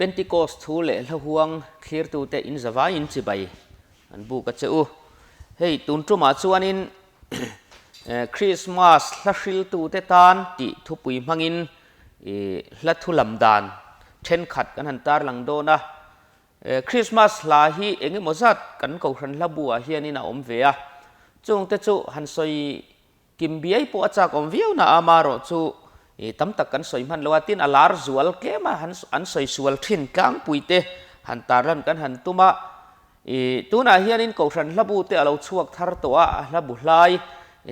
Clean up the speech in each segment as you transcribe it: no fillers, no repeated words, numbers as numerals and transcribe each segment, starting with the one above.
Pentecost thu le la huang clear tu te in zawa in chi bai an bu ka cheu hei tun tu ma chuan in Christmas la hril tu te tan ti thu pui mangin la thu lam dan then khat kan han tar lang do na Christmas la hi enge mozat kan ko hran la bua hian in a om ve a chung te chu han soi kim biai po acha kom viu na amaro chu tam tak kan soi man loatin alar zual ke ma han an soi sual thin kang puite han taran kan han tuma tuna hian in ko hran la bu te alo chuak thar to a la bu hlai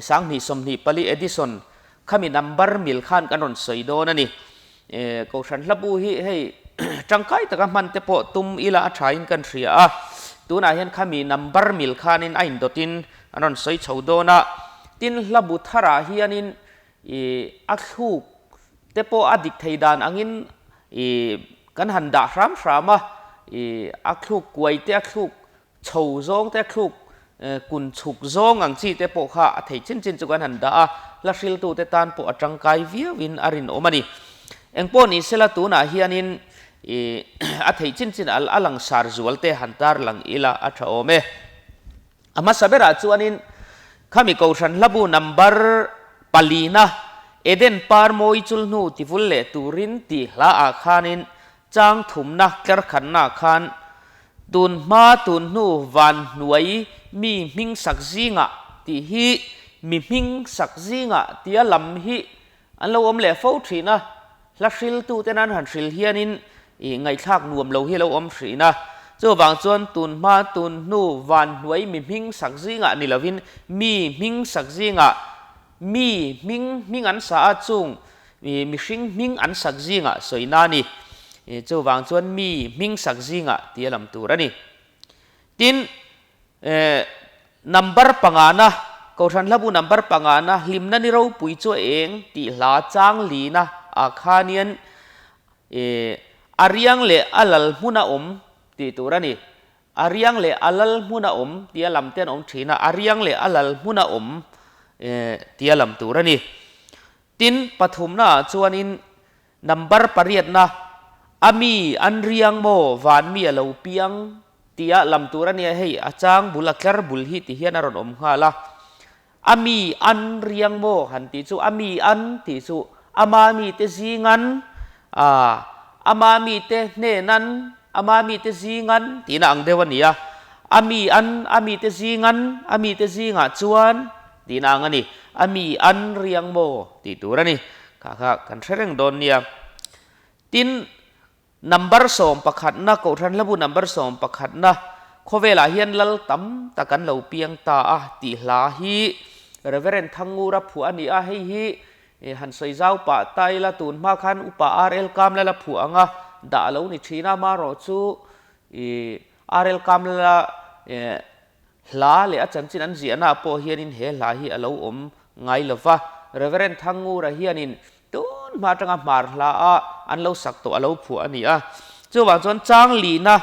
sang ni som ni pali edison khami number mil khan kan ron soi do na ni ko hran la bu hi hei tangkai taka man te po tum ila a thain kan ria a tuna hian khami number mil khan in ain dotin anon soi chodo na tin labu thara hian in akhuk te po adik theidan angin kan handa ram rama akhuk kuai te akhuk chho zong te akhuk kun chuk zong ang chi te po kha thei chin chin chu kan handa a la hril tu te tan po atangkai viawin arin omani engpo ni sela tuna hian in a thei chin chin al alang sar zual te hantar lang ila atha ome ama sabera chuanin khami ko hran labu number palina eden par moi chulnu tivulle turin ti hla a khanin chang thumna kar khanna khan tun ma tun nu van nuai mi ming sak zinga ti hi mi ming sak zinga tia lam hi an lo om le fo thina la hril tu tenan han hril hianin ngai thak nuam lo hi lo om thrina cho wang chuan tun ma tun nu van nuai mi ming sak zinga ni lovin mi ming sak zinga mi ming an sa chung mi hring ming an sak zinga soina ni cho wang chuan mi ming sak zinga tia lam turani tin number pangana ko than labu number pangana limna ni ro pui chu eng ti hla chang li na a khanian ariang le alal huna om ti turani ariang le alal huna om tia lam ten om thina ariang le alal huna om tia lam turani tin pathumna chuanin number pariat na ami anriang mo van mi alo piang tia lam turani hei achang bulakar bulhi ti hian aron om hala ami anriang mo han ti chu ami an ti chu amami te zingan amami te nenan amami te zingan tina ang dewania ami te zinga chuan tina ngani ami an riang mo ti turani kha kan threng don nia tin number som pakhat na ko than labu number som pakhat na khovela hian lal tam takan lo piang ta a ti hla hi reverend thangura phu ani a hei hi han soi zau pa tai la tun ma khan upa rl kam la phu anga da lo ni thina ma ro chu rl kam la hla le achan chin an ziana po hian in he hla hi alo om ngai lova reverend thangura hian in tun ma tanga mar hla a an lo sak to alo phu ani a chu wang chon chang li na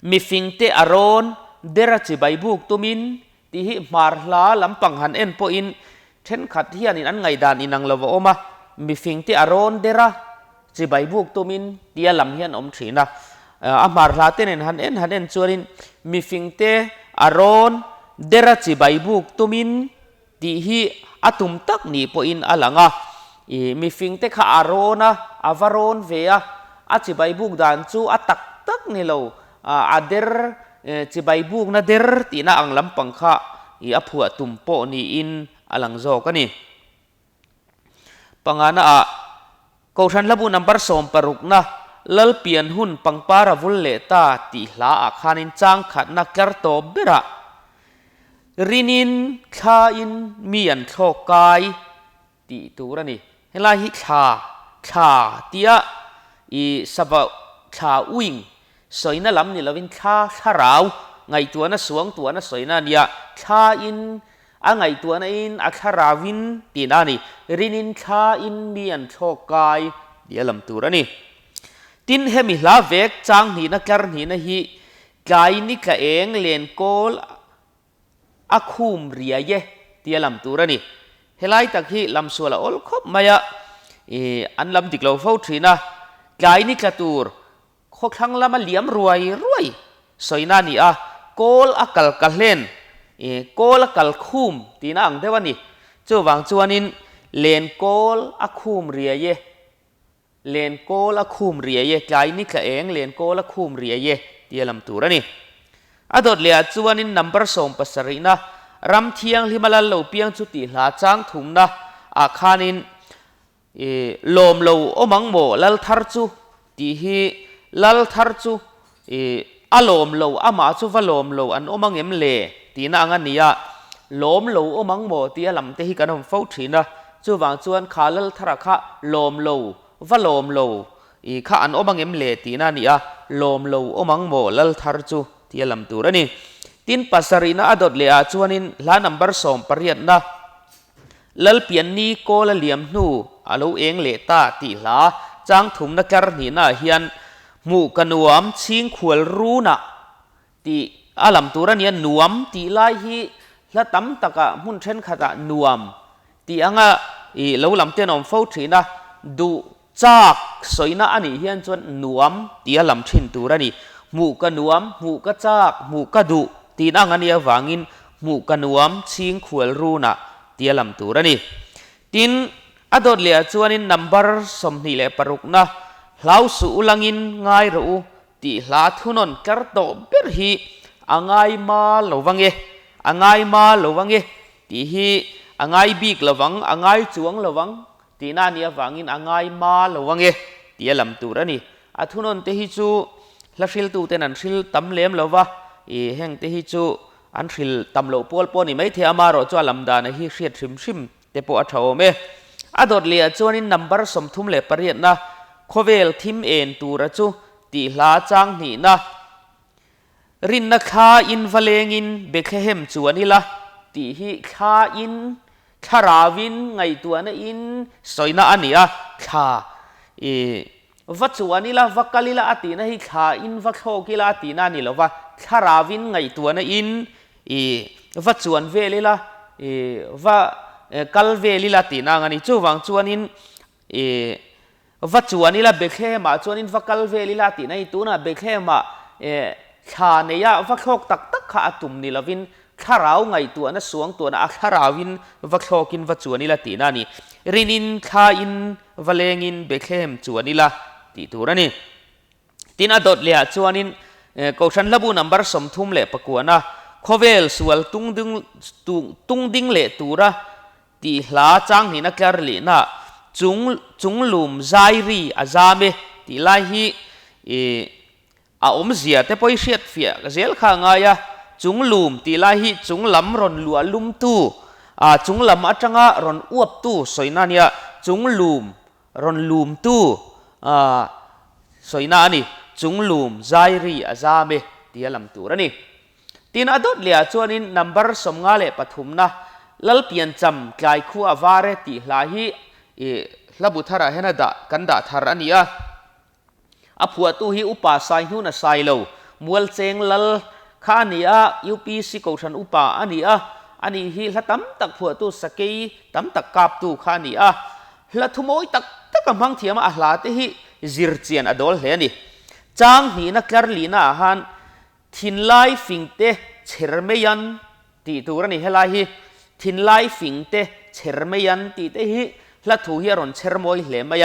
mi fingte aron dera chi bai buk tumin ti hi mar hla lampang han en po in then khat hian in an ngai dan inang lova oma mi fingte aron dera chi bai buk tumin tia lam hian om thina amar hla ten han en chuanin mi fingte aron dera chi bai buk tumin ti hi atum tak ni po in alanga mi fingte kha arona avaron vea a chi bai buk dan chu atak tak ni lo ader chi bai buk na der tina ang lampang kha aphua tumpo ni in alang zo kani pangana ko than labu number som paruk na lal pian hun pangpara vulle ta ti hla a khanin chang khat na kar to bera rinin kha in mian thokai ti turani hela hi kha tia saba kha wing soina lam ni lovin kha tharau ngai tuana suang tuana soina nia kha in angai tuana in akharawin tinani rinin kha in mian thokai dialam turani tin hemi hla vek chang ni na kar ni na hi kai ni ka eng len kol akhum ria ye dialam turani helai tak hi lam suala ol khop maya an lam diklo fo thina kai ni ka tur ข้อครั้งละมาเหลี่ยมรวยสวยนานี่โกลกัลกัลเลนโกลกัลคุมตีน่าอังเทวันนี้จู่วางจวนนินเลนโกลคุมเรียเยเลนโกลคุมเรียเยกลายนี่กะเองเลนโกลคุมเรียเยที่ลำตัวนี่อดดเลียจวนนินนัมเบอร์สองปัสรินะรำเทียงลิมาลาโลเปียงจุติลาจางถุงนะอาคานินลมโลอมังโมลัลทาร์จูตีฮีลัลทาร์จูอลมโลอามาจูวะลมโลอันอมังเอ็มเลตีน่างันนี่ลมโลอมังโมตีลำเตหิกันหงฟูทีนะจู่วางจวนขาลัลทาร์คะลมโลวะลมโลข้าอันอมังเอ็มเลตีน่านี่ลมโลอมังโมลัลทาร์จูที่ลำตัวนี่ตินปัสรินะอดดเลียจวนินลานัมเบอร์สองปริยันนะลัลเปียนนี่โกลเลียมนูอาลูเองเลตาตีลาจางถุมนักการนีน่าเฮียนหมู่กันนวมชิงขวลรูนะตีอาลำตัวนี้นวมตีไลฮีละตั้มตะกะมุนเช่นขดนวมตีอ่างเราลำเตียนอมฟูทีนะดูจากสวยนะอันนี้เฮียนจวนนวมตีอาลำชินตัวนี้หมู่กันนวมหมู่กะจากหมู่กะดูตีน่างันยาวางินหมู่กันนวมชิงขวลรูนะตีลำตัวนี่ตินอดดเลียจวนินนัมเบอร์สมนิเลปรุกนะลาวสูลังินง่ายรู้ตีลาทุนนกระโตเบรฮีง่ายมาลวังเอง่ายมาลวังเอตีฮีง่ายบีกลวังง่ายจวงลวังตีน่านี่วังอินง่ายมาลวังเอตีลำตัวนี่ทุนนเตหิจูละฟิลตูเตนันฟิลตั้มเลี้ยมลวะแห่งเตหิจูอันฟิลตั้มโลปอลปอนี่ไม่เทียมารอจวลำดานฮิเชียดชิมเตปอัฐโอเมอดดเลียจวนินนัมเบอร์สมทุมเลปริยนะโคเวลทิมเอ็นตูระจูตีลาจางนี่นะรินนักขาอินวเลงินเบคเฮมจวนิละตีฮิขาอินคาราวินไงตัวนั้นอินสอยน่าอันนี้ขาวัดจวนิละวักกะลิละอตีนะฮิขาอินวักโฮกิละอตีนานี่ละว่าคาราวินไงตัวนั้นอินวัดจวนเวลิละว่ากัลเวลิลาตีนางนี่จู่วังจวนินวัดจวนิละเบคเฮมาจวนินวักกัลเวลิลาตีนายตัวน่ะเบคเฮมาขาเนียวักโฮกตักขาตุมนิละวินคาราวไงตัวน่ะสวงตัวน่ะคาราวินวักโฮกินวัดจวนิละตีนานี่รินินขาอินวเลงินเบคเฮมจวนิละตีตัวนี่ตินาดดเลียจวนินกอชันลบูนัมเบอร์สมทุมเล่ปะกวนะโคเวลสวลตุงดิงเล่ตัวระตีลาจางนี่นักการลีนะจุงลุมใจรีอาจามตีไลฮีอมเสียแต่พอยเสียดเฟียเซลข้างไงจุงลุมตีไลฮีจุงลำรอนลัวลุมตู้จุงลำอัจฉริรอนอวบตู้สวยนั่นเนี่ยจุงลุมรอนลุมตู้สวยนั่นนี่จุงลุมใจรีอาจามตีลำตัวนี่ตีน่าดดเลียจวนินนัมเบอร์สมงาเลปฐุมนะลัลเปียนจำกลายคู่อวาร์ตีลาฮีลบุธาระเฮนดากันดาธารานีผัวตูฮีอุปาไซนูน่ะไซโลมัวเจงลัลข้านียูปีสิโกชันอุปาอันนี้ฮีละตั้มตักผัวตูสกีตั้มตักกาบตูข้านีละทุโมยตักกำพังเทียมลาเตฮีจิรเจียนอดอลเฮนี่จางนี่นักการลีน่าฮันทินไลฟิงเตเชรเมยันตีตัวนี่เฮลาฮีทินไลฟิงเตเชรเมยันตีเตฮิละทูฮิรอนเชรโมยเลมาย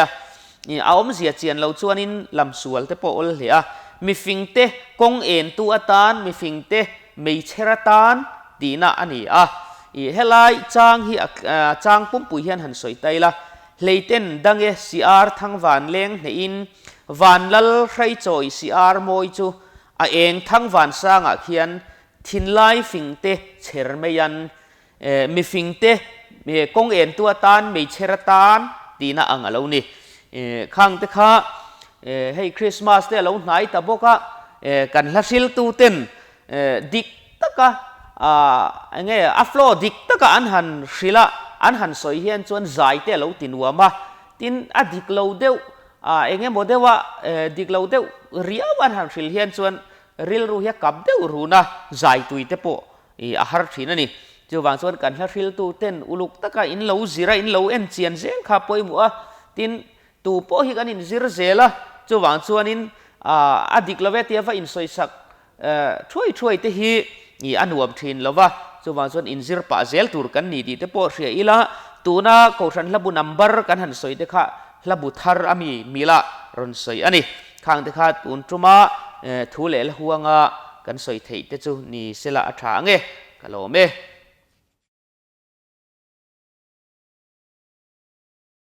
นี่อมเสียเจียนเราชวนินลำสวลเตปอลเฮียมีฟิงเตกงเอ็นตัวตานมีฟิงเตไม่เชรตานตีน่าอันนี้เฮลายจางฮิจางปุ่มปุยเฮียนหันสวยไตละเลยเต้นดังซีอาร์ทั้งวันเลี้ยงในอินวันลัลใครจอยซีอาร์โมยจูเองทั้งวันสร้างเขียนทินไลฟิงเตเชรเมยันมีฟิงเตมีกงเอ็นตัวตานมีเชรตานตีน่าอังเรานี่ข้างเตค่ะให้คริสต์มาสเตเราไหนแต่บอกว่ากันลัสิลตูเต็นดิกตะกะไงอัฟโลดิกตะกะอันหันศิลาอันหันสวยเฮียนจวนใจเตเราตินวัวมาตินดิกเราเดียวไงโมเดว่าดิกเราเดียวเรียวันหันศิลเฮียนจวนริลรู้เฮียกับเดียวรู้นะใจตุยเตปอาหารที่นั่นนี่จะวางส่วนกันลัสิลตูเต็นอุลุกตะกะอินเราจิระอินเราเอ็นเจียนเซนข้าป่วยมัวตินตูโปฮิกันอินซิรเซละจะวางส่วนอิน อดีกละเวทีว่าอินสวยสักช่วยที่ฮีนี่อันวมทินแล้วว่าส่วนส่วนอินซิร์ป้าเซลตูร์กันนี่ดีแต่พอเสียอีละตัวน่ะเขาฉันระบุนัมเบอร์กันหันสวยเด็กค่ะระบุทาร์อามีละรอนสวยอันนี้ข้างเด็กค่ะตุนจุมาทูเลลหัวงะกันสวยเทยแต่จูนี่เสละอัฐางเงกะโลเม